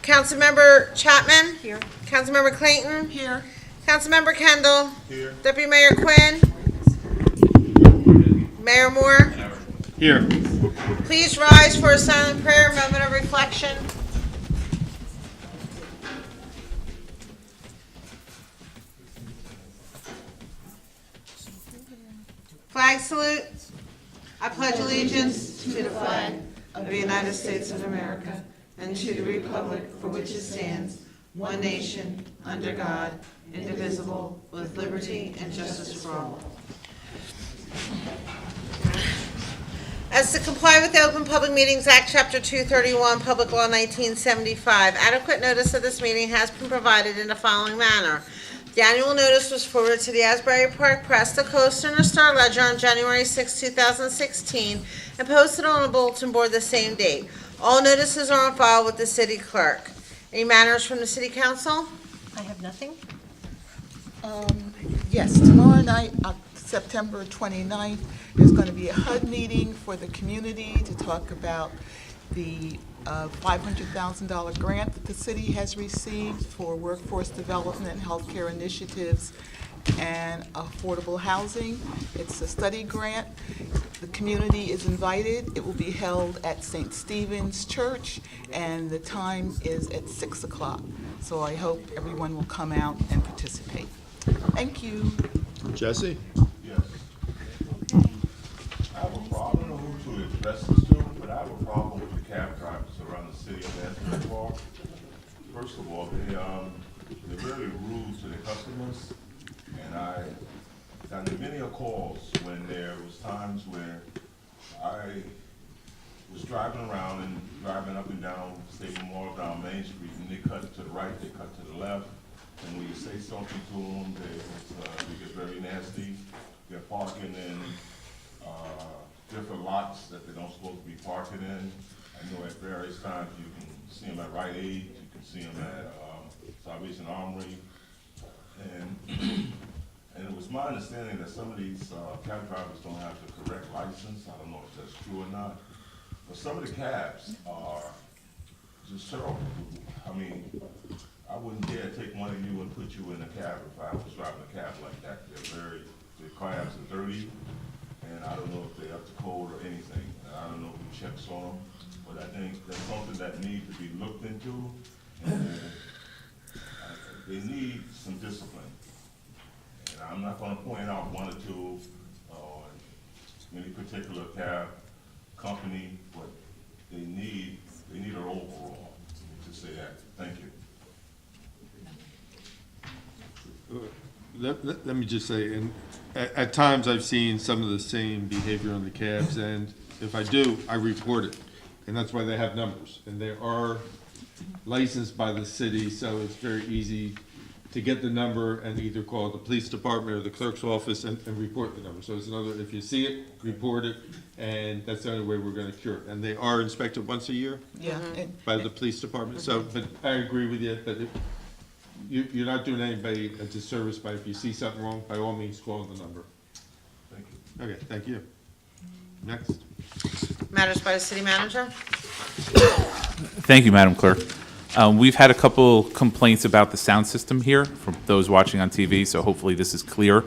Councilmember Chapman? Here. Councilmember Clayton? Here. Councilmember Kendall? Here. Deputy Mayor Quinn? Mayor Moore? Here. Please rise for a silent prayer, moment of reflection. Flag salute. I pledge allegiance to the flag of the United States of America and to the republic for which it stands, one nation, under God, indivisible, with liberty and justice for all. As to comply with the Open Public Meetings Act, Chapter 231, Public Law 1975, adequate notice of this meeting has been provided in the following manner. The annual notice was forwarded to the Asbury Park Press, the Coaster, and the Star Ledger on January 6, 2016, and posted on the bulletin board the same date. All notices are on file with the city clerk. Any matters from the city council? I have nothing. Yes, tomorrow night, September 29th, there's going to be a HUD meeting for the community to talk about the $500,000 grant that the city has received for workforce development and healthcare initiatives and affordable housing. It's a study grant. The community is invited. It will be held at St. Stephen's Church, and the time is at 6 o'clock. So I hope everyone will come out and participate. Thank you. Jesse? Yes. I have a problem, I don't know who to address this to, but I have a problem with the cab drivers around the city of Asbury Park. First of all, they're very rude to their customers, and I got many calls when there was times where I was driving around and driving up and down State Memorial down Main Street, and they cut to the right, they cut to the left, and when you say something to them, they get very nasty. They're parking in different lots that they don't supposed to be parking in. I know at various times you can see them at Rite Aid, you can see them at Salvation Armory, and it was my understanding that some of these cab drivers don't have the correct license. I don't know if that's true or not, but some of the cabs are just terrible. I mean, I wouldn't dare take one of you and put you in a cab if I was driving a cab like that. The cabs are dirty, and I don't know if they're up to code or anything. And I don't know who checks on them, but I think that's something that needs to be looked into, and they need some discipline. And I'm not gonna point out one or two, or any particular cab company, but they need an overall, to say that. Thank you. Let me just say, and at times I've seen some of the same behavior on the cabs, and if I do, I report it. And that's why they have numbers. And they are licensed by the city, so it's very easy to get the number and either call the police department or the clerk's office and report the number. So it's another, if you see it, report it, and that's the only way we're gonna cure it. And they are inspected once a year Yeah. by the police department. So, but I agree with you that you're not doing anybody a disservice by, if you see something wrong, by all means, call the number. Thank you. Okay, thank you. Next. Matters by the city manager? Thank you, Madam Clerk. We've had a couple complaints about the sound system here from those watching on TV, so hopefully this is clear.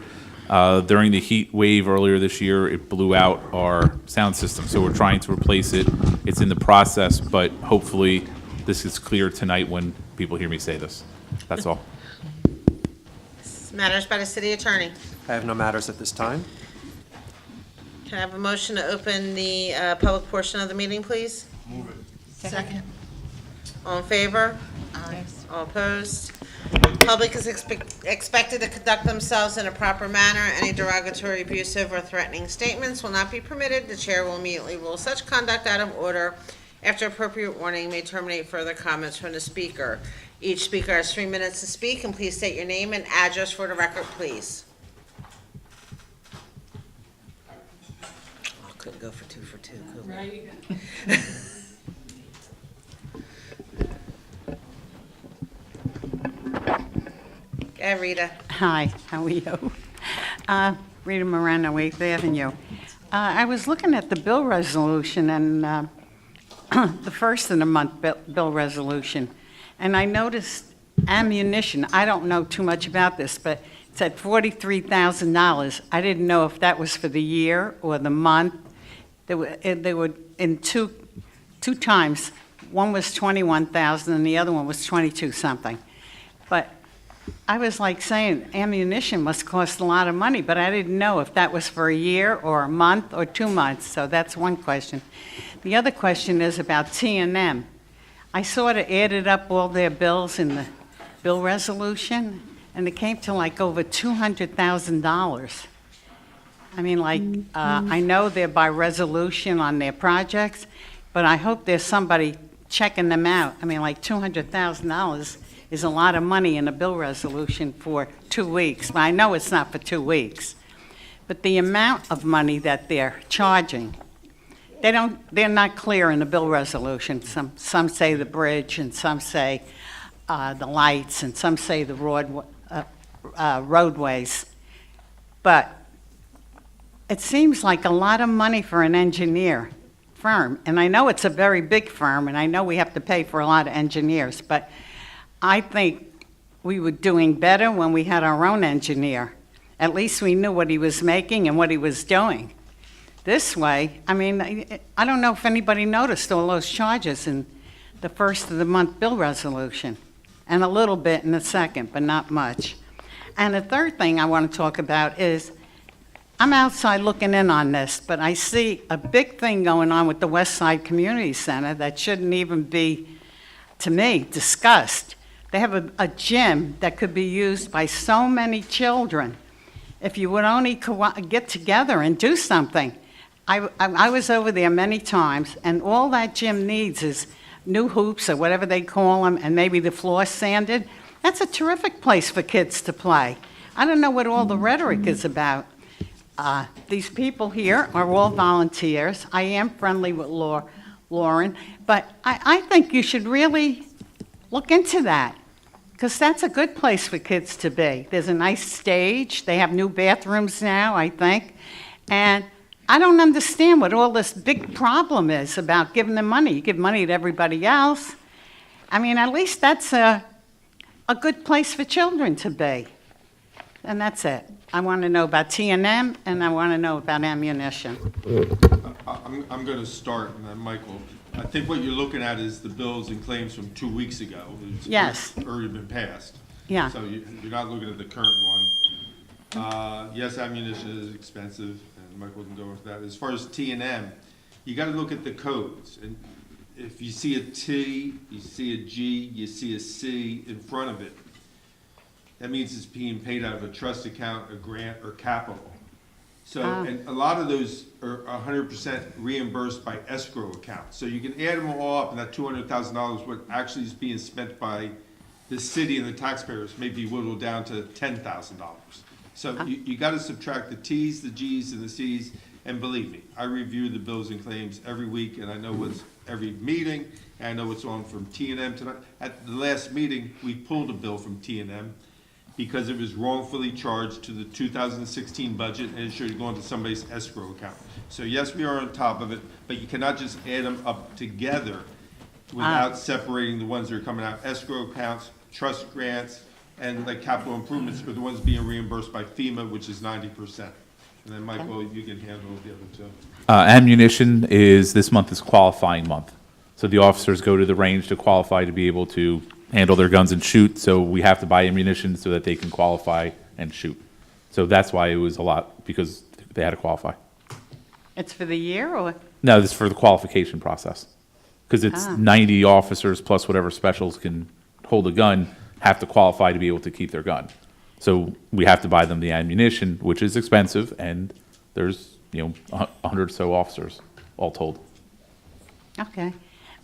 During the heat wave earlier this year, it blew out our sound system, so we're trying to replace it. It's in the process, but hopefully this is clear tonight when people hear me say this. That's all. Matters by the city attorney. I have no matters at this time. Can I have a motion to open the public portion of the meeting, please? Move it. Second. All in favor? Yes. All opposed? Public is expected to conduct themselves in a proper manner. Any derogatory, abusive, or threatening statements will not be permitted. The chair will immediately rule such conduct out of order. After appropriate warning, may terminate further comments from the speaker. Each speaker has 3 minutes to speak, and please state your name and address for the record, please. Oh, couldn't go for two, could we? Right. Go ahead, Rita. Hi, how are you? Rita Miranda, 8th Avenue. I was looking at the bill resolution and the first of the month bill resolution, And I noticed ammunition, I don't know too much about this, but it said $43,000. I didn't know if that was for the year or the month. They were in two times. One was 21,000 and the other one was 22 something. But I was like saying, ammunition must cost a lot of money, but I didn't know if that was for a year or a month or 2 months, so that's one question. The other question is about T&M. I sort of added up all their bills in the bill resolution, and it came to like over $200,000. I mean, like, I know they're by resolution on their projects, but I hope there's somebody checking them out. I mean, like, $200,000 is a lot of money in a bill resolution for 2 weeks. But I know it's not for 2 weeks. But the amount of money that they're charging, they're not clear in the bill resolution. Some say the bridge, and some say the lights, and some say the roadways. But it seems like a lot of money for an engineer firm. And I know it's a very big firm, and I know we have to pay for a lot of engineers, but I think we were doing better when we had our own engineer. At least we knew what he was making and what he was doing. This way, I mean, I don't know if anybody noticed all those charges in the first of the month bill resolution, and a little bit in the second, but not much. And the third thing I want to talk about is, I'm outside looking in on this, but I see a big thing going on with the West Side Community Center that shouldn't even be, to me, discussed. They have a gym that could be used by so many children. If you would only get together and do something. I was over there many times, and all that gym needs is new hoops or whatever they call them, and maybe the floor sanded. That's a terrific place for kids to play. I don't know what all the rhetoric is about. These people here are all volunteers. I am friendly with Lauren, but I think you should really look into that, because that's a good place for kids to be. There's a nice stage. They have new bathrooms now, I think. And I don't understand what all this big problem is about giving them money. You give money to everybody else. I mean, at least that's a good place for children to be. And that's it. I want to know about T&M, and I want to know about ammunition. I'm going to start, and then Michael. I think what you're looking at is the bills and claims from 2 weeks ago. It's Yes. already been passed. Yeah. So you're not looking at the current one. Yes, ammunition is expensive, and Michael can go into that. As far as T&M, you got to look at the codes. And if you see a T, you see a G, you see a C in front of it, that means it's being paid out of a trust account, a grant, or capital. So, and a lot of those are 100% reimbursed by escrow accounts. So you can add them all up, and that $200,000, what actually is being spent by the city and the taxpayers, may be whittled down to $10,000. So you got to subtract the T's, the G's, and the C's. And believe me, I review the bills and claims every week, and I know what's every meeting, and I know what's on from T&M tonight. At the last meeting, we pulled a bill from T&M because it was wrongfully charged to the 2016 budget, and it should have gone to somebody's escrow account. So yes, we are on top of it, but you cannot just add them up together without separating the ones that are coming out escrow accounts, trust grants, and like capital improvements are the ones being reimbursed by FEMA, which is 90%. And then Michael, you can handle the other two. Ammunition is, this month is qualifying month. So the officers go to the range to qualify to be able to handle their guns and shoot. So we have to buy ammunition so that they can qualify and shoot. So that's why it was a lot, because they had to qualify. It's for the year, or? No, this is for the qualification process. Because it's 90 officers plus whatever specials can hold a gun have to qualify to be able to keep their gun. So we have to buy them the ammunition, which is expensive, and there's, 100 or so officers, all told. Okay.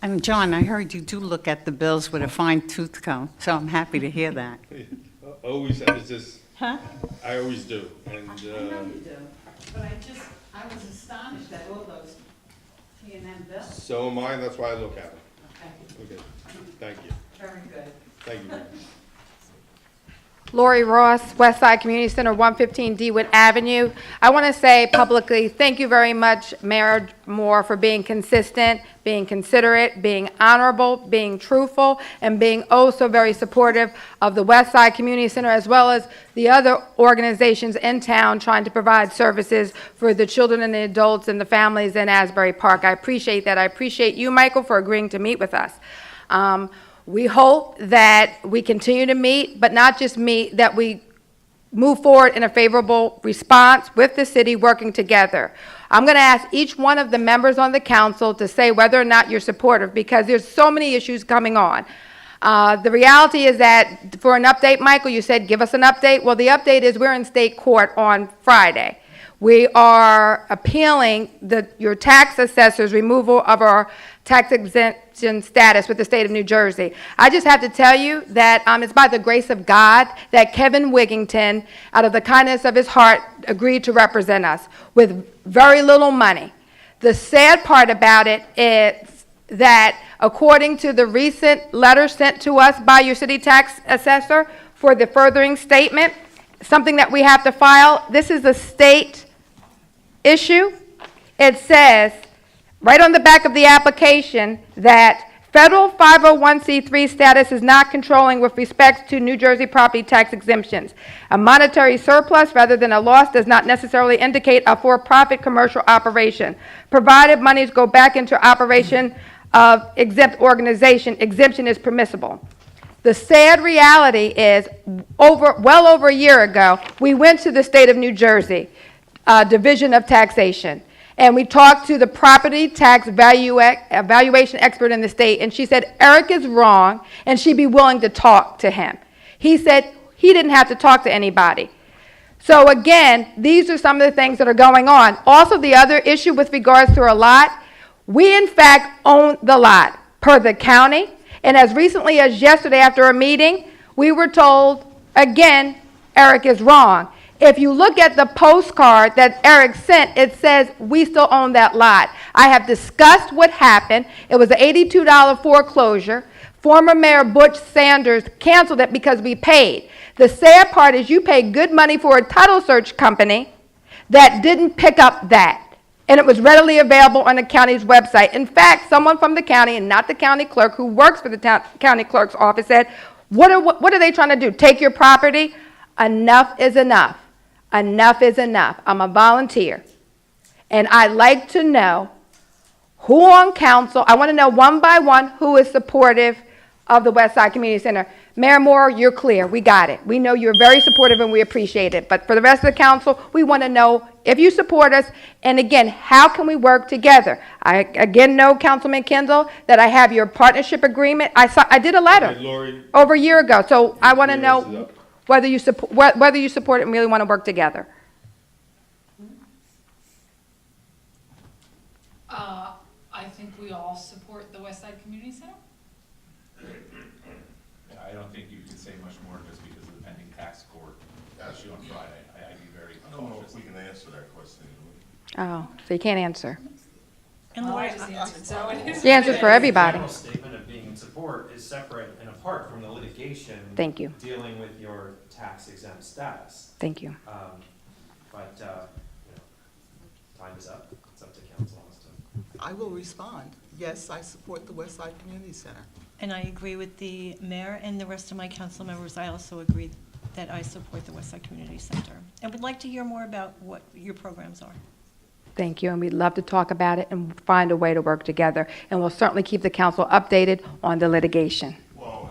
And John, I heard you do look at the bills with a fine tooth comb, so I'm happy to hear that. Always, it's just, Huh? I always do. And I know you do, but I was astonished at all those T&M bills. so am I, and that's why I look at them. Okay, Okay, thank you. very good. Thank you. Lori Ross, West Side Community Center, 115 Dewood Avenue. I want to say publicly, thank you very much, Mayor Moore, for being consistent, being considerate, being honorable, being truthful, and being oh so very supportive of the West Side Community Center, as well as the other organizations in town trying to provide services for the children and the adults and the families in Asbury Park. I appreciate that. I appreciate you, Michael, for agreeing to meet with us. We hope that we continue to meet, but not just meet, that we move forward in a favorable response with the city working together. I'm going to ask each one of the members on the council to say whether or not you're supportive, because there's so many issues coming on. The reality is that for an update, Michael, you said give us an update. Well, the update is we're in state court on Friday. We are appealing your tax assessor's removal of our tax exemption status with the state of New Jersey. I just have to tell you that it's by the grace of God that Kevin Wigington, out of the kindness of his heart, agreed to represent us with very little money. The sad part about it is that according to the recent letter sent to us by your city tax assessor for the furthering statement, something that we have to file, this is a state issue. It says right on the back of the application that federal 501c3 status is not controlling with respect to New Jersey property tax exemptions. A monetary surplus rather than a loss does not necessarily indicate a for-profit commercial operation. Provided monies go back into operation of exempt organization, exemption is permissible. The sad reality is, well over a year ago, we went to the state of New Jersey, Division of Taxation, and we talked to the property tax valuation expert in the state, and she said Eric is wrong, and she'd be willing to talk to him. He said he didn't have to talk to anybody. So again, these are some of the things that are going on. Also, the other issue with regards to our lot, we in fact own the lot per the county, and as recently as yesterday after a meeting, we were told, again, Eric is wrong. If you look at the postcard that Eric sent, it says we still own that lot. I have discussed what happened. It was an $82 foreclosure. Former Mayor Butch Sanders canceled it because we paid. The sad part is you paid good money for a title search company that didn't pick up that. And it was readily available on the county's website. In fact, someone from the county, and not the county clerk, who works for the county clerk's office, said, what are they trying to do, take your property? Enough is enough. Enough is enough. I'm a volunteer. And I'd like to know who on council, I want to know one by one who is supportive of the West Side Community Center. Mayor Moore, you're clear. We got it. We know you're very supportive and we appreciate it. But for the rest of the council, we want to know if you support us, and again, how can we work together? I again know, Councilman Kendall, that I have your partnership agreement. I did a letter Okay, Lori, over a year ago, so I want to clear this know up. whether you support it and really want to work together. I think we all support the West Side Community Center. I don't think you can say much more just because of the pending tax court issue on Friday. I'd be very I don't know cautious. if we can answer that question. Oh, so you can't answer. And Well, Lori, I just answered, so it is. She answered for everybody. The general statement of being in support is separate and apart from the litigation. Thank you. Dealing with your tax exempt status. Thank you. But, you know, time is up. It's up to council as to. I will respond. Yes, I support the West Side Community Center. and I agree with the mayor and the rest of my council members. I also agree that I support the West Side Community Center. And would like to hear more about what your programs are. Thank you, and we'd love to talk about it and find a way to work together. And we'll certainly keep the council updated on the litigation. Well,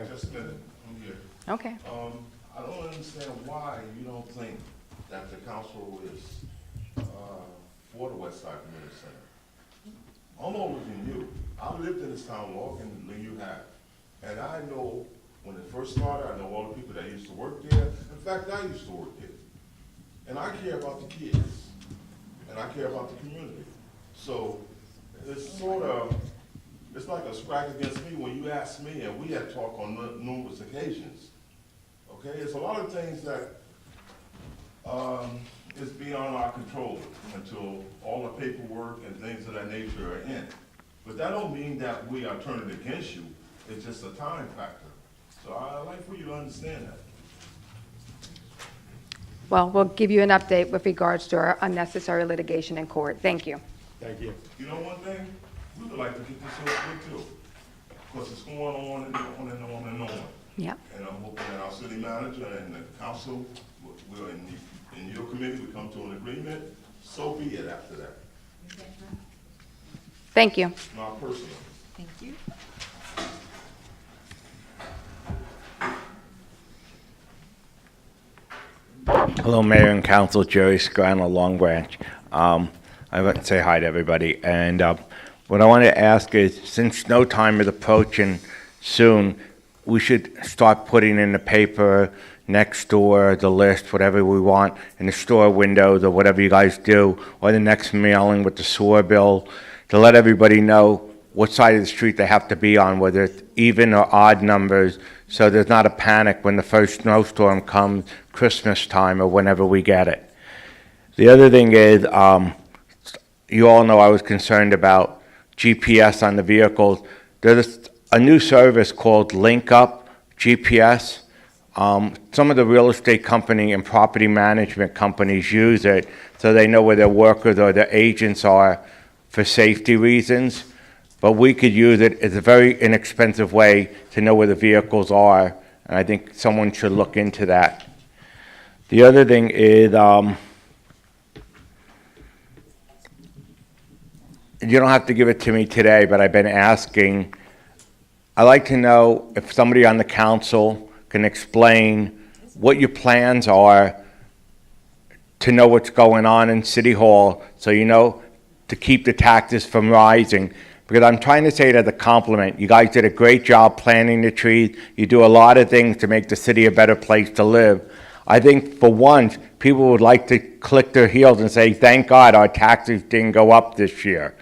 just a minute, I'm here. Okay. I don't understand why you don't think that the council is, for the West Side Community Center. I'm older than you. I lived in this town longer than you have. And I know when it first started, I know all the people that used to work there. In fact, I used to work there. And I care about the kids. And I care about the community. So it's sort of, it's like a strike against me when you ask me, and we had talked on numerous occasions. Okay, it's a lot of things that is beyond our control until all the paperwork and things of that nature are in. But that don't mean that we are turning against you. It's just a time factor. So I'd like for you to understand that. well, we'll give you an update with regards to our unnecessary litigation in court. Thank you. Thank you. You know one thing? We would like to get this over with too. Because it's going on and on and on and on. Yep. And I'm hoping that our city manager and the council will, in your committee, will come to an agreement. So be it after that. Thank you. Not personal. Thank you. Hello, Mayor and Council, Jerry Scrano, Long Branch. I want to say hi to everybody. And what I want to ask is, since snow time is approaching soon, we should start putting in the paper, next door, the list, whatever we want, in the store windows or whatever you guys do, or the next mailing with the sewer bill, to let everybody know what side of the street they have to be on, whether it's even or odd numbers, so there's not a panic when the first snowstorm comes, Christmas time, or whenever we get it. The other thing is, you all know I was concerned about GPS on the vehicles. There's a new service called Link Up GPS. Some of the real estate company and property management companies use it so they know where their workers or their agents are for safety reasons. But we could use it as a very inexpensive way to know where the vehicles are, and I think someone should look into that. The other thing is, you don't have to give it to me today, but I've been asking, I'd like to know if somebody on the council can explain what your plans are to know what's going on in City Hall, so you know to keep the taxes from rising. Because I'm trying to say it as a compliment. You guys did a great job planting the trees. You do a lot of things to make the city a better place to live. I think for once, people would like to click their heels and say, thank God our taxes didn't go up this year.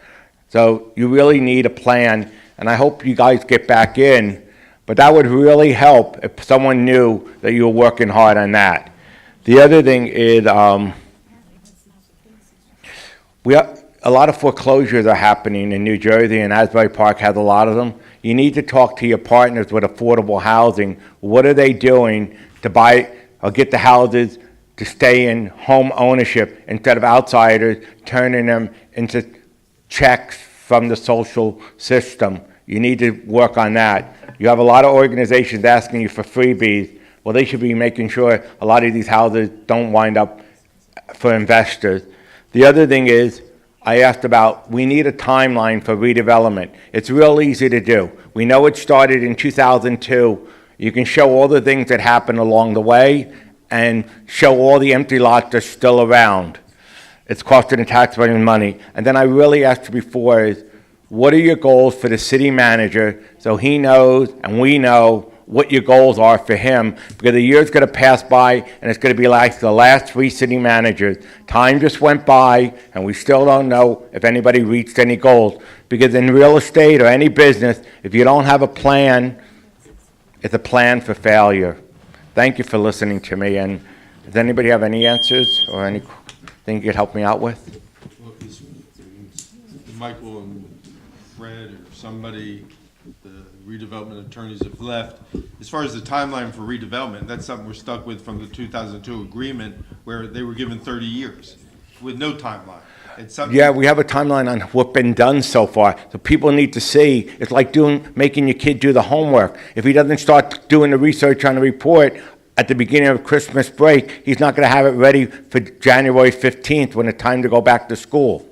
So you really need a plan, and I hope you guys get back in. But that would really help if someone knew that you were working hard on that. The other thing is, a lot of foreclosures are happening in New Jersey, and Asbury Park has a lot of them. You need to talk to your partners with affordable housing. What are they doing to buy or get the houses to stay in home ownership instead of outsiders turning them into checks from the social system? You need to work on that. You have a lot of organizations asking you for freebies. Well, they should be making sure a lot of these houses don't wind up for investors. The other thing is, I asked about, we need a timeline for redevelopment. It's real easy to do. We know it started in 2002. You can show all the things that happened along the way and show all the empty lots that's still around. It's costing the taxpayers money. And then I really asked before is, what are your goals for the city manager so he knows and we know what your goals are for him, because the year's going to pass by and it's going to be like the last 3 city managers. Time just went by and we still don't know if anybody reached any goals, because in real estate or any business, if you don't have a plan, it's a plan for failure. Thank you for listening to me, and does anybody have any answers or anything you could help me out with? Well, Michael and Fred or somebody, the redevelopment attorneys have left. As far as the timeline for redevelopment, that's something we're stuck with from the 2002 agreement, where they were given 30 years with no timeline. It's something. Yeah, we have a timeline on what's been done so far. So people need to see, it's like making your kid do the homework. If he doesn't start doing the research on the report at the beginning of Christmas break, he's not going to have it ready for January 15th when it's time to go back to school.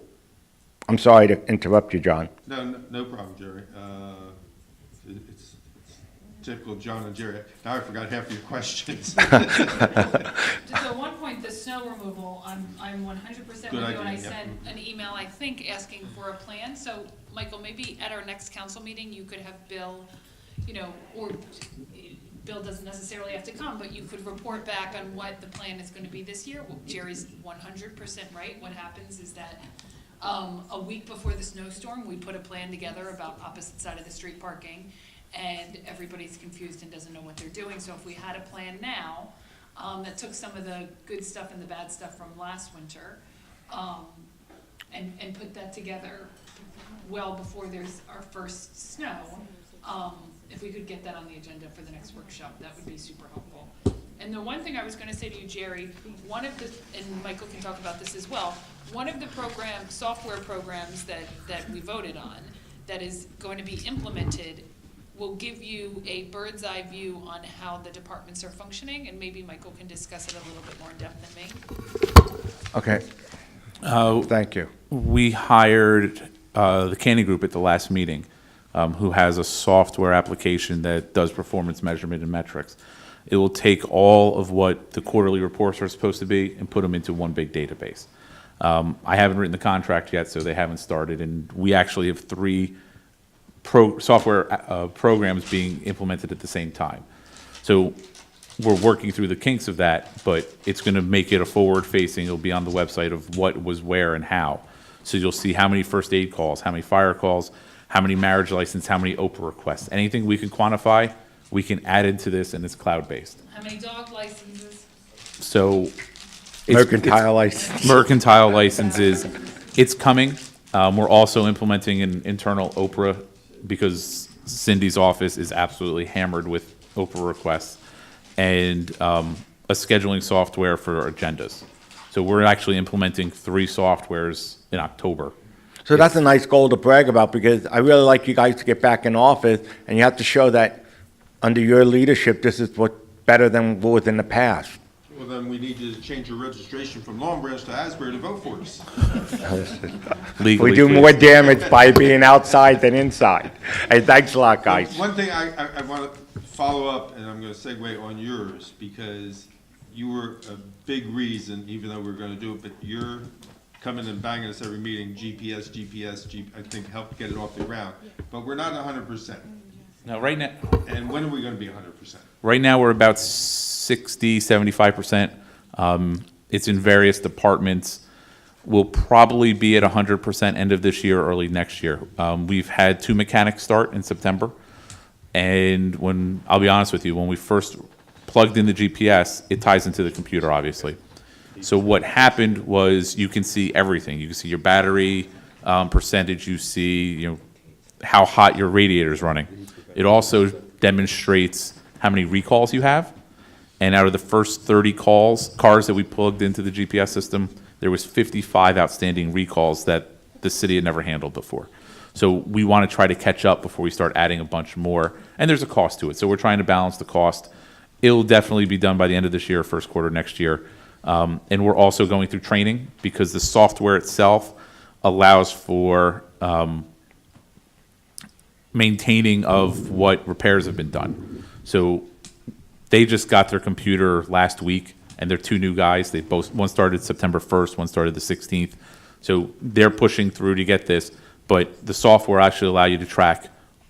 I'm sorry to interrupt you, John. No problem, Jerry. It's typical John and Jerry. Now I forgot half of your questions. So at one point, the snow removal, I'm 100% with you, Good and I idea, yeah. sent an email, I think, asking for a plan. So, Michael, maybe at our next council meeting, you could have Bill, or Bill doesn't necessarily have to come, but you could report back on what the plan is going to be this year. Well, Jerry's 100% right. What happens is that a week before the snowstorm, we put a plan together about opposite side of the street parking, and everybody's confused and doesn't know what they're doing. So if we had a plan now that took some of the good stuff and the bad stuff from last winter, and put that together well before there's our first snow, if we could get that on the agenda for the next workshop, that would be super helpful. And the one thing I was gonna say to you, Jerry, one of the, and Michael can talk about this as well, one of the software programs that we voted on that is going to be implemented will give you a bird's eye view on how the departments are functioning, and maybe Michael can discuss it a little bit more in depth than me. Okay. Thank you. We hired the Canning Group at the last meeting, who has a software application that does performance measurement and metrics. It will take all of what the quarterly reports are supposed to be and put them into one big database. I haven't written the contract yet, so they haven't started, and we actually have 3 software programs being implemented at the same time. So we're working through the kinks of that, but it's going to make it a forward-facing. It'll be on the website of what was where and how. So you'll see how many first aid calls, how many fire calls, how many marriage license, how many OPA requests. Anything we can quantify, we can add into this, and it's cloud-based. How many dog licenses? So Mercantile license. mercantile licenses, it's coming. We're also implementing an internal OPRA because Cindy's office is absolutely hammered with OPRA requests, and a scheduling software for agendas. So we're actually implementing 3 softwares in October. So that's a nice goal to brag about, because I really like you guys to get back in office, and you have to show that under your leadership, this is what better than what was in the past. Well, then we need you to change your registration from Long Branch to Asbury to vote for us. Legally, We do please. more damage by being outside than inside. Hey, thanks a lot, guys. One thing I want to follow up, and I'm going to segue on yours, because you were a big reason, even though we're going to do it, but you're coming and banging us every meeting, GPS, I think helped get it off the ground. But we're not 100%. Now, right now, And when are we going to be 100%? right now we're about 60, 75%. It's in various departments. We'll probably be at 100% end of this year, early next year. We've had 2 mechanics start in September. And I'll be honest with you, when we first plugged in the GPS, it ties into the computer, obviously. So what happened was you can see everything. You can see your battery percentage. You see, how hot your radiator is running. It also demonstrates how many recalls you have. And out of the first 30 cars that we plugged into the GPS system, there was 55 outstanding recalls that the city had never handled before. So we want to try to catch up before we start adding a bunch more. And there's a cost to it. So we're trying to balance the cost. It'll definitely be done by the end of this year, first quarter next year. And we're also going through training because the software itself allows for maintaining of what repairs have been done. So they just got their computer last week, and they're 2 new guys. One started September 1st, one started the 16th. So they're pushing through to get this, but the software actually allows you to track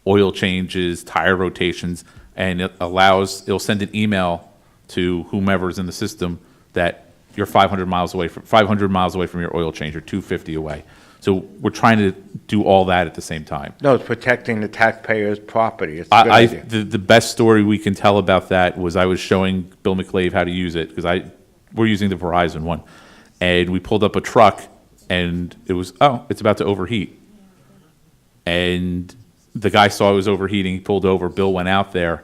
oil changes, tire rotations, and it'll send an email to whomever's in the system that you're 500 miles away from your oil change, or 250 away. So we're trying to do all that at the same time. No, it's protecting the taxpayers' property. It's a good idea. The best story we can tell about that was I was showing Bill McClave how to use it, because we're using the Verizon one, and we pulled up a truck, and it was, it's about to overheat. And the guy saw it was overheating. He pulled over. Bill went out there,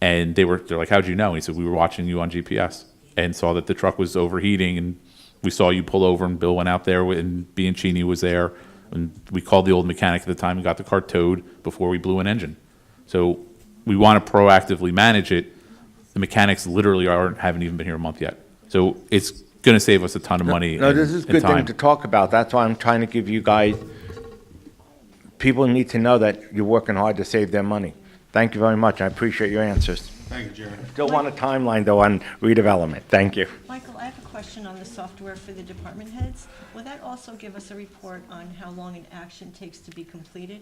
and they're like, "How'd you know?" And he said, "We were watching you on GPS and saw that the truck was overheating, and we saw you pull over." And Bill went out there, and Bianchini was there, and we called the old mechanic at the time and got the car towed before we blew an engine. So we want to proactively manage it. The mechanics literally haven't even been here a month yet. So it's going to save us a ton of money. No, this is a and good thing time. to talk about. That's why I'm trying to give you guys, people need to know that you're working hard to save their money. Thank you very much. I appreciate your answers. Thank you, Jerry. Still want a timeline, though, on redevelopment. Thank you. Michael, I have a question on the software for the department heads. Will that also give us a report on how long an action takes to be completed?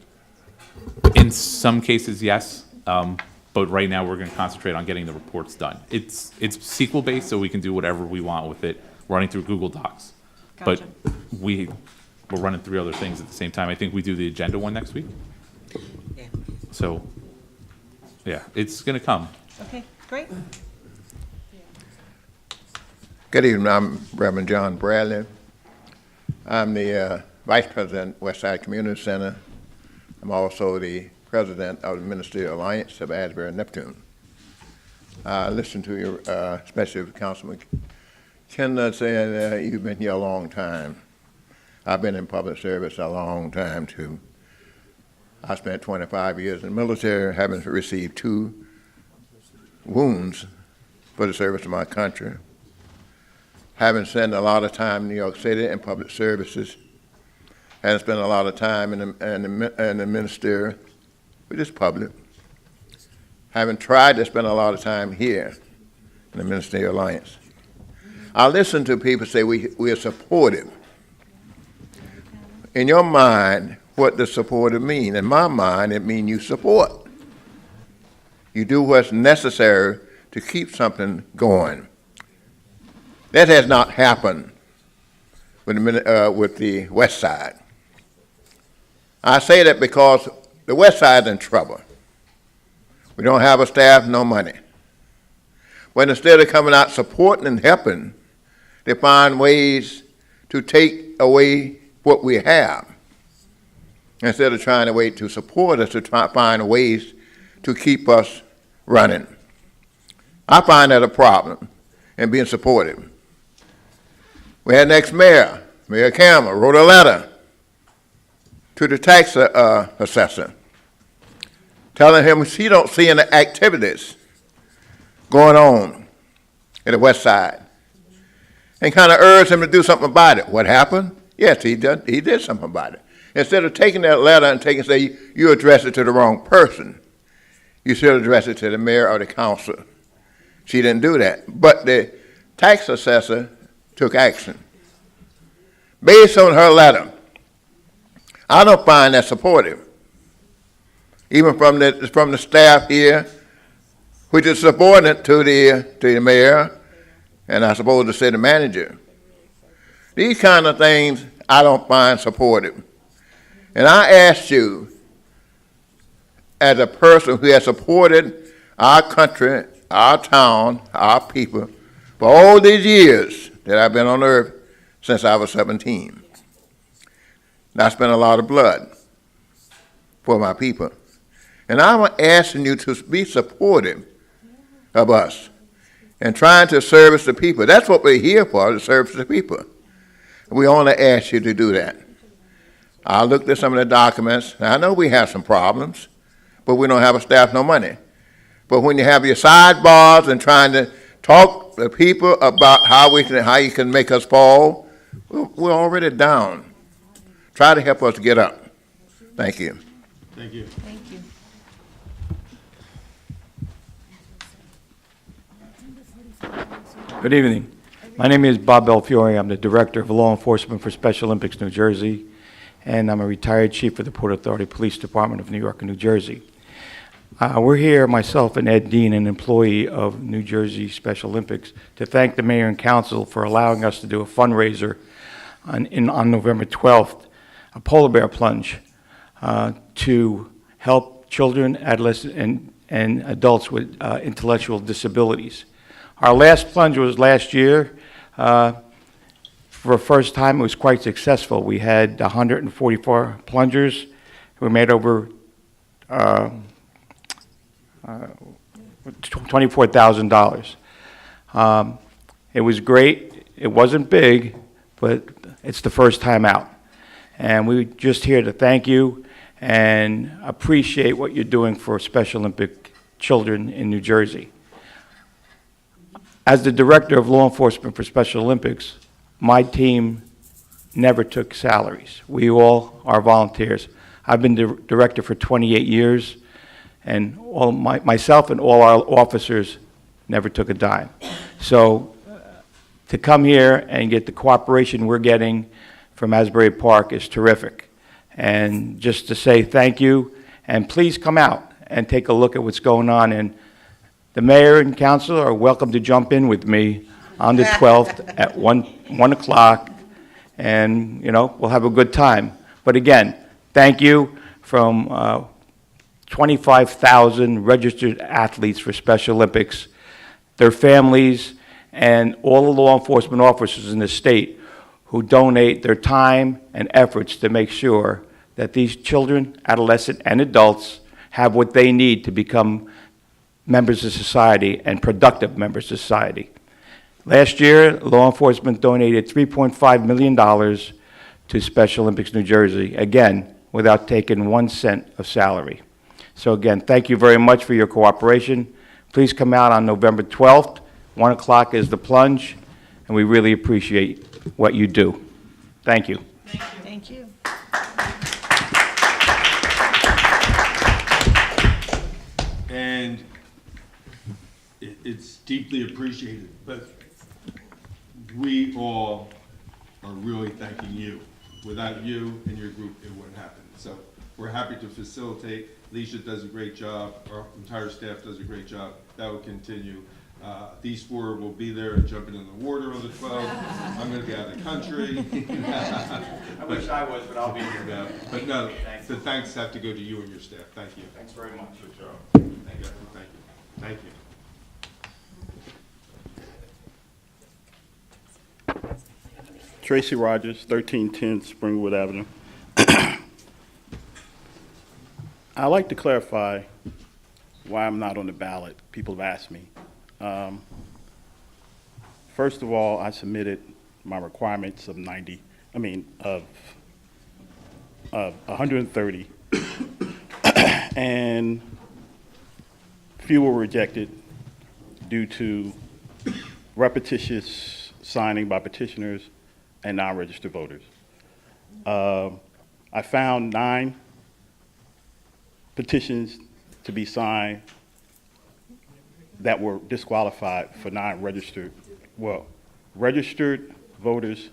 In some cases, yes. But right now, we're going to concentrate on getting the reports done. It's SQL-based, so we can do whatever we want with it, running through Google Docs. Gotcha. But we're running 3 other things at the same time. I think we do the agenda one next week. Yeah. So, yeah, it's going to come. Okay, great. Good evening, I'm Reverend John Bradley. I'm the Vice President, Westside Community Center. I'm also the President of the Ministry Alliance of Asbury and Neptune. I listened to your, especially Councilman Kendall saying you've been here a long time. I've been in public service a long time, too. I spent 25 years in the military, having received 2 wounds for the service of my country. Having spent a lot of time in New York City in public services, and spent a lot of time in the ministry, which is public. Having tried to spend a lot of time here in the Ministerial Alliance. I listen to people say we are supportive. In your mind, what does supportive mean? In my mind, it means you support. You do what's necessary to keep something going. That has not happened with the West Side. I say that because the West Side's in trouble. We don't have a staff, no money. But instead of coming out supporting and helping, they find ways to take away what we have. Instead of trying to wait to support us, to try find ways to keep us running. I find that a problem in being supportive. We had an ex-mayor, Mayor Campbell, wrote a letter to the tax assessor, telling him she don't see any activities going on in the West Side, and kind of urged him to do something about it. What happened? Yes, he did something about it. Instead of taking that letter and say you addressed it to the wrong person, you should address it to the mayor or the council. She didn't do that, but the tax assessor took action. Based on her letter, I don't find that supportive. Even from the staff here, which is subordinate to the mayor and I suppose the city manager. These kind of things I don't find supportive. And I ask you, as a person who has supported our country, our town, our people, for all these years that I've been on earth since I was 17. And I spent a lot of blood for my people. And I'm asking you to be supportive of us and trying to service the people. That's what we're here for, to service the people. We only ask you to do that. I looked at some of the documents, and I know we have some problems, but we don't have a staff, no money. But when you have your sidebars and trying to talk to people about how you can make us fall, we're already down. Try to help us get up. Thank you. Thank you. Thank you. Good evening. My name is Bob Belfiore. I'm the Director of Law Enforcement for Special Olympics New Jersey, and I'm a retired chief of the Port Authority Police Department of New York and New Jersey. We're here, myself and Ed Dean, an employee of New Jersey Special Olympics, to thank the mayor and council for allowing us to do a fundraiser on November 12th, a polar bear plunge, to help children, adolescents, and adults with intellectual disabilities. Our last plunge was last year. For the first time, it was quite successful. We had 144 plungers who made over $24,000. It was great. It wasn't big, but it's the first time out. And we're just here to thank you and appreciate what you're doing for Special Olympic children in New Jersey. As the Director of Law Enforcement for Special Olympics, my team never took salaries. We all are volunteers. I've been director for 28 years, and myself and all our officers never took a dime. So to come here and get the cooperation we're getting from Asbury Park is terrific. And just to say thank you, and please come out and take a look at what's going on. And the mayor and council are welcome to jump in with me on the 12th at 1 o'clock, and, we'll have a good time. But again, thank you from 25,000 registered athletes for Special Olympics, their families, and all the law enforcement officers in the state who donate their time and efforts to make sure that these children, adolescents, and adults have what they need to become members of society and productive members of society. Last year, law enforcement donated $3.5 million to Special Olympics New Jersey, again, without taking 1 cent of salary. So again, thank you very much for your cooperation. Please come out on November 12th. 1 o'clock is the plunge, and we really appreciate what you do. Thank you. Thank you. And it's deeply appreciated, but we all are really thanking you. Without you and your group, it wouldn't happen. So we're happy to facilitate. Leisha does a great job. Our entire staff does a great job. That will continue. These 4 will be there jumping in the water on the 12th. I'm going to be out of the country. I wish I was, but I'll be here. No, but no, Thanks. the thanks have to go to you and your staff. Thank you. Thanks very much. Good job. Thank you. Thank you. Tracy Rogers, 1310 Springwood Avenue. I'd like to clarify why I'm not on the ballot. People have asked me. First of all, I submitted my requirements of 130, and few were rejected due to repetitious signing by petitioners and non-registered voters. I found 9 petitions to be signed that were disqualified for non-registered, registered voters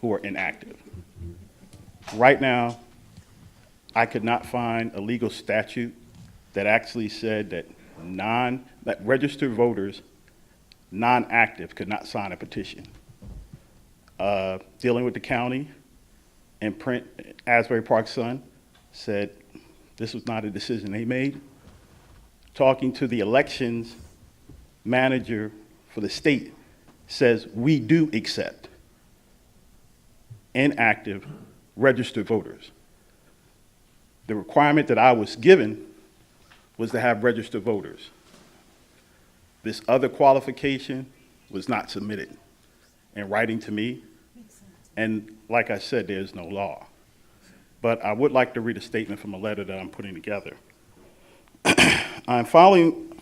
who are inactive. Right now, I could not find a legal statute that actually said that registered voters, non-active, could not sign a petition. Dealing with the county and print, Asbury Park Sun said this was not a decision they made. Talking to the elections manager for the state says we do accept inactive registered voters. The requirement that I was given was to have registered voters. This other qualification was not submitted in writing to me. And like I said, there's no law. But I would like to read a statement from a letter that I'm putting together. I'm following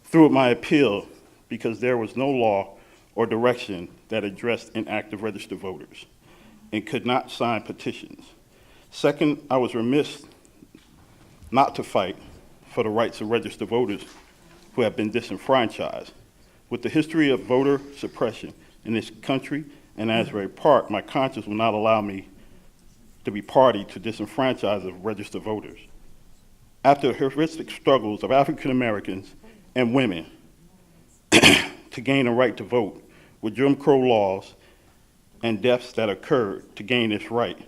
through with my appeal because there was no law or direction that addressed inactive registered voters and could not sign petitions. Second, I was remiss not to fight for the rights of registered voters who have been disenfranchised. With the history of voter suppression in this country and Asbury Park, my conscience will not allow me to be party to disenfranchise of registered voters. After the horrific struggles of African Americans and women to gain a right to vote, with Jim Crow laws and deaths that occurred to gain this right,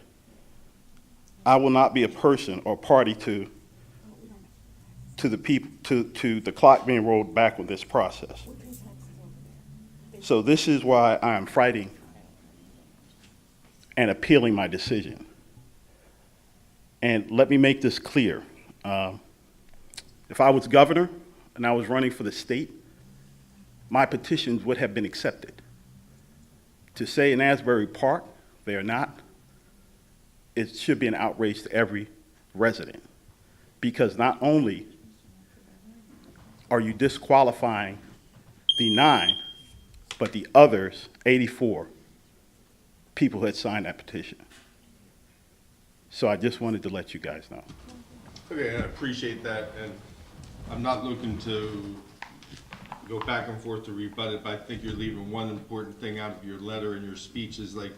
I will not be a person or party to the clock being rolled back with this process. So this is why I am fighting and appealing my decision. And let me make this clear. If I was governor and I was running for the state, my petitions would have been accepted. To say in Asbury Park they are not, it should be an outrage to every resident. Because not only are you disqualifying the 9, but the others, 84 people who had signed that petition. So I just wanted to let you guys know. Okay, I appreciate that, and I'm not looking to go back and forth to rebut it, but I think you're leaving one important thing out of your letter and your speech is like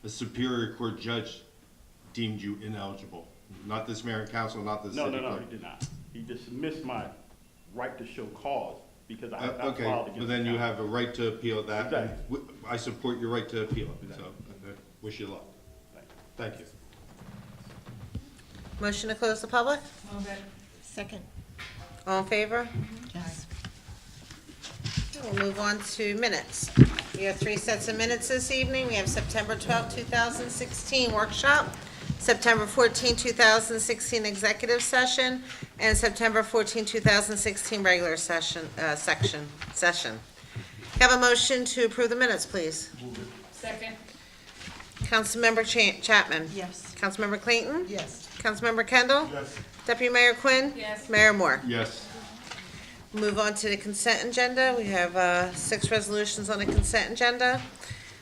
a Superior Court judge deemed you ineligible. Not this mayor and council, not this city clerk. He did not. He dismissed my right to show cause because I have not Okay, filed against but then the you county. have a right to appeal that. Exactly. I support your right to appeal it, so I wish you luck. Thank you. Motion to close the public? Second. All in favor? Yes. We'll move on to minutes. We have 3 sets of minutes this evening. We have September 12, 2016 workshop, September 14, 2016 executive session, and September 14, 2016 regular session. Have a motion to approve the minutes, please. Second. Councilmember Chapman? Yes. Councilmember Clayton? Yes. Councilmember Kendall? Yes. Deputy Mayor Quinn? Yes. Mayor Moore? Yes. Move on to the consent agenda. We have 6 resolutions on the consent agenda.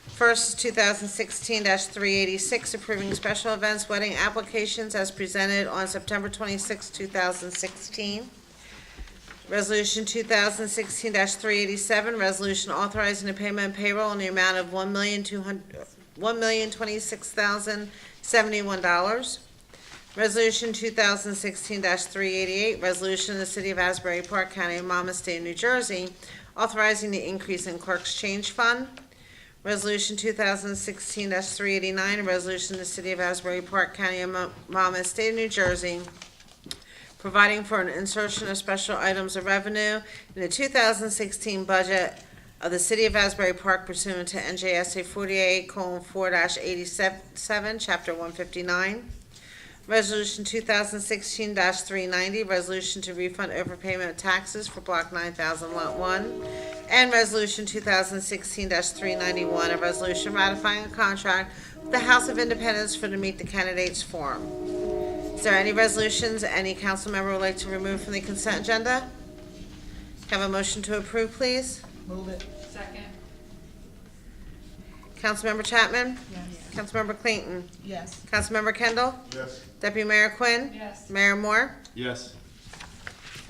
First, 2016-386, approving special events wedding applications as presented on September 26, 2016. Resolution 2016-387, resolution authorizing the payment of payroll in the amount of $1,026,071. Resolution 2016-388, resolution of the City of Asbury Park, County of Monmouth, State of New Jersey, authorizing the increase in clerk's change fund. Resolution 2016-389, a resolution of the City of Asbury Park, County of Monmouth, State of New Jersey, providing for an insertion of special items of revenue in the 2016 budget of the City of Asbury Park pursuant to NJSA 48:4-87, Chapter 159. Resolution 2016-390, resolution to refund overpayment of taxes for Block 9000, Lot 1. And Resolution 2016-391, a resolution ratifying a contract with the House of Independents for the Meet the Candidates Forum. Is there any resolutions any council member would like to remove from the consent agenda? Have a motion to approve, please? Move it. Second. Councilmember Chapman? Yes. Councilmember Clayton? Yes. Councilmember Kendall? Yes. Deputy Mayor Quinn? Yes. Mayor Moore? Yes.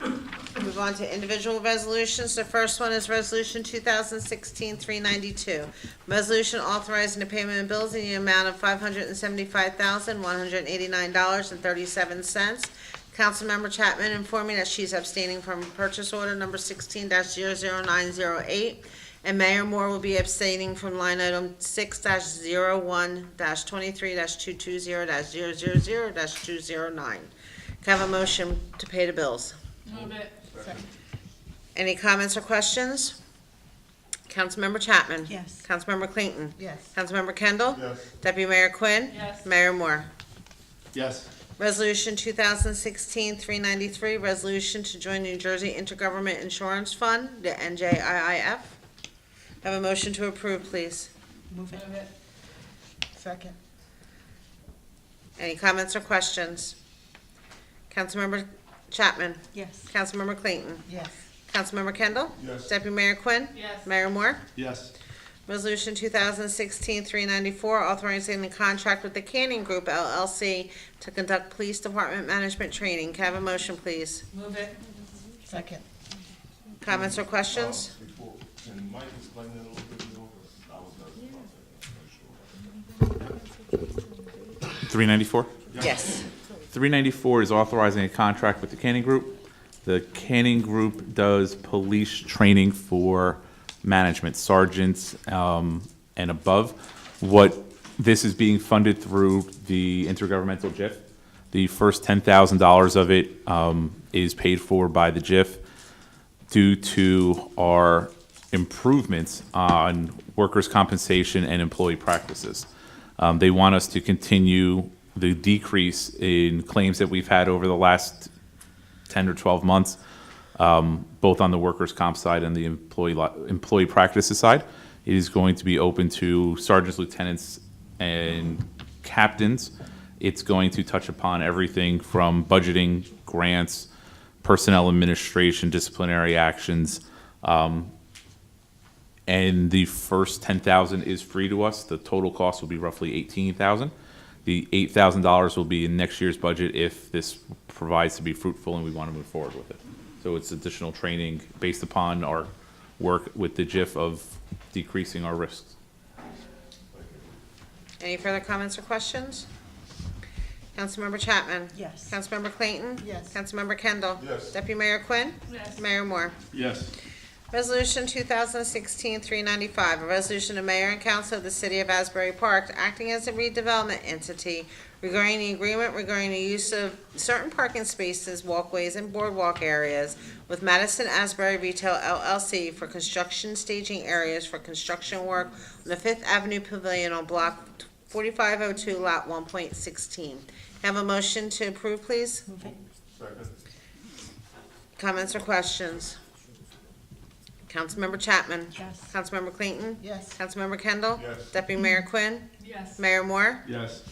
Move on to individual resolutions. The first one is Resolution 2016-392. Resolution authorizing the payment of bills in the amount of $575,189.37. Councilmember Chapman informing that she's abstaining from purchase order number 16-00908. And Mayor Moore will be abstaining from line item 6-01-23-220-000-209. Can I have a motion to pay the bills? Move it. Any comments or questions? Councilmember Chapman? Yes. Councilmember Clayton? Yes. Councilmember Kendall? Yes. Deputy Mayor Quinn? Yes. Mayor Moore? Yes. Resolution 2016-393, resolution to join New Jersey Intergovernment Insurance Fund, the NJIIF. Have a motion to approve, please. Move it. Move it. Second. Any comments or questions? Councilmember Chapman? Yes. Councilmember Clayton? Yes. Councilmember Kendall? Yes. Deputy Mayor Quinn? Yes. Mayor Moore? Yes. Resolution 2016-394, authorizing the contract with the Canning Group LLC to conduct police department management training. Can I have a motion, please? Move it. Second. Comments or questions? Before, can Mike explain that a little bit more? I was not sure. 394? Yes. 394 is authorizing a contract with the Canning Group. The Canning Group does police training for management, sergeants and above. What this is being funded through the intergovernmental JIF. The first $10,000 of it is paid for by the JIF due to our improvements on workers' compensation and employee practices. They want us to continue the decrease in claims that we've had over the last 10 or 12 months, both on the workers' comp side and the employee practices side. It is going to be open to sergeants, lieutenants, and captains. It's going to touch upon everything from budgeting, grants, personnel administration, disciplinary actions, and the first $10,000 is free to us. The total cost will be roughly $18,000. The $8,000 will be in next year's budget if this provides to be fruitful and we want to move forward with it. So it's additional training based upon our work with the JIF of decreasing our risks. Any further comments or questions? Councilmember Chapman? Yes. Councilmember Clayton? Yes. Councilmember Kendall? Yes. Deputy Mayor Quinn? Yes. Mayor Moore? Yes. Resolution 2016-395, a resolution of Mayor and Council of the City of Asbury Park acting as a redevelopment entity regarding the agreement regarding the use of certain parking spaces, walkways, and boardwalk areas with Madison Asbury Retail LLC for construction staging areas for construction work on the Fifth Avenue Pavilion on Block 4502, Lot 1.16. Have a motion to approve, please? Move it. Second. Comments or questions? Councilmember Chapman? Yes. Councilmember Clayton? Yes. Councilmember Kendall? Yes. Deputy Mayor Quinn? Yes. Mayor Moore? Yes.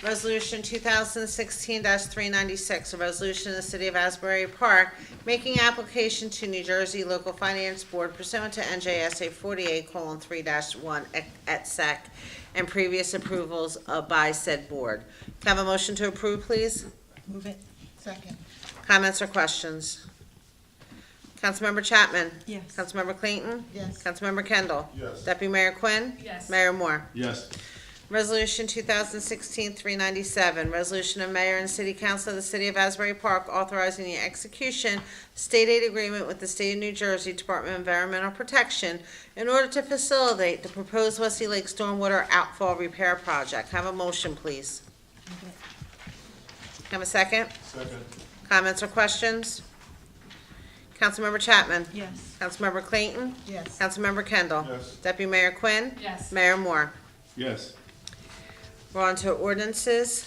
Resolution 2016-396, a resolution of the City of Asbury Park making application to New Jersey Local Finance Board pursuant to NJSA 48:3-1 et sec, and previous approvals by said board. Can I have a motion to approve, please? Move it. Second. Comments or questions? Councilmember Chapman? Yes. Councilmember Clayton? Yes. Councilmember Kendall? Yes. Deputy Mayor Quinn? Yes. Mayor Moore? Yes. Resolution 2016-397, resolution of mayor and city council of the city of Asbury Park authorizing the execution state aid agreement with the state of New Jersey Department of Environmental Protection in order to facilitate the proposed Wesley Lake Stormwater Outfall Repair Project. Have a motion, please. Move it. Have a second? Second. Comments or questions? Councilmember Chapman? Yes. Councilmember Clayton? Yes. Councilmember Kendall? Yes. Deputy Mayor Quinn? Yes. Mayor Moore? Yes. We're on to ordinances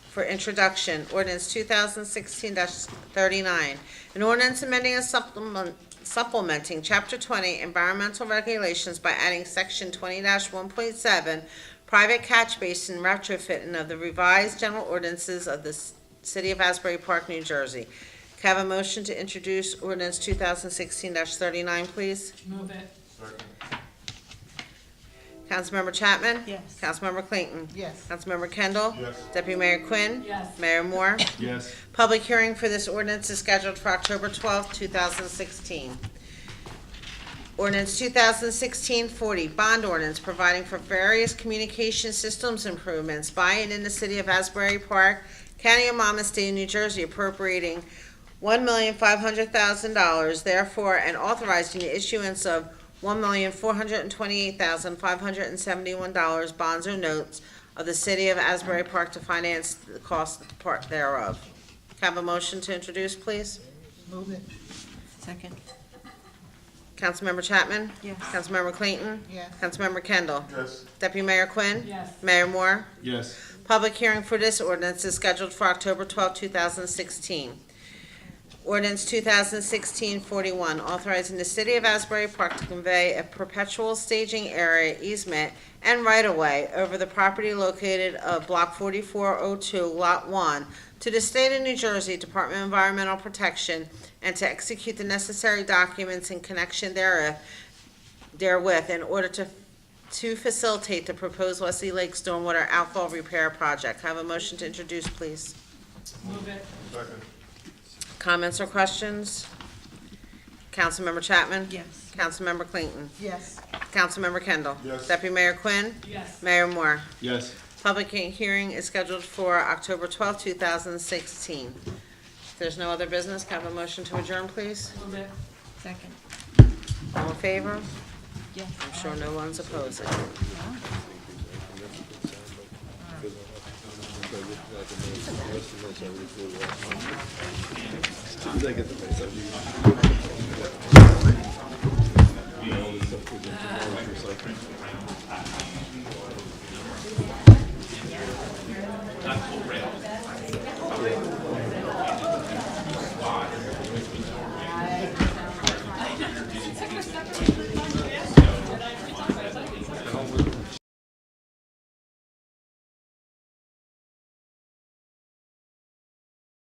for introduction. Ordinance 2016-39. An ordinance amending and supplementing Chapter 20 Environmental Regulations by adding Section 20-1.7 Private Catch Basin Retrofitting of the revised general ordinances of the City of Asbury Park, New Jersey. Can I have a motion to introduce ordinance 2016-39, please? Move it. Second. Councilmember Chapman? Yes. Councilmember Clayton? Yes. Councilmember Kendall? Yes. Deputy Mayor Quinn? Yes. Mayor Moore? Yes. Public hearing for this ordinance is scheduled for October 12th, 2016. Ordinance 2016-40, bond ordinance providing for various communication systems improvements by and in the city of Asbury Park, County of Monmouth, State of New Jersey, appropriating $1,500,000, therefore, and authorizing the issuance of $1,428,571 bonds or notes of the city of Asbury Park to finance the cost of the part thereof. Can I have a motion to introduce, please? Move it. Second. Councilmember Chapman? Yes. Councilmember Clayton? Yes. Councilmember Kendall? Yes. Deputy Mayor Quinn? Yes. Mayor Moore? Yes. Public hearing for this ordinance is scheduled for October 12, 2016. Ordinance 2016-41, authorizing the city of Asbury Park to convey a perpetual staging area easement and right-of-way over the property located of Block 4402, Lot 1, to the State of New Jersey Department of Environmental Protection, and to execute the necessary documents in connection therewith in order to facilitate the proposed Wesley Lake Stormwater Outfall Repair Project. Have a motion to introduce, please. Move it. Second. Comments or questions? Councilmember Chapman? Yes. Councilmember Clayton? Yes. Councilmember Kendall? Yes. Deputy Mayor Quinn? Yes. Mayor Moore? Yes. Public hearing is scheduled for October 12, 2016. If there's no other business, can I have a motion to adjourn, please? Move it. Second. All in favor? Yes. I'm sure no one's opposing.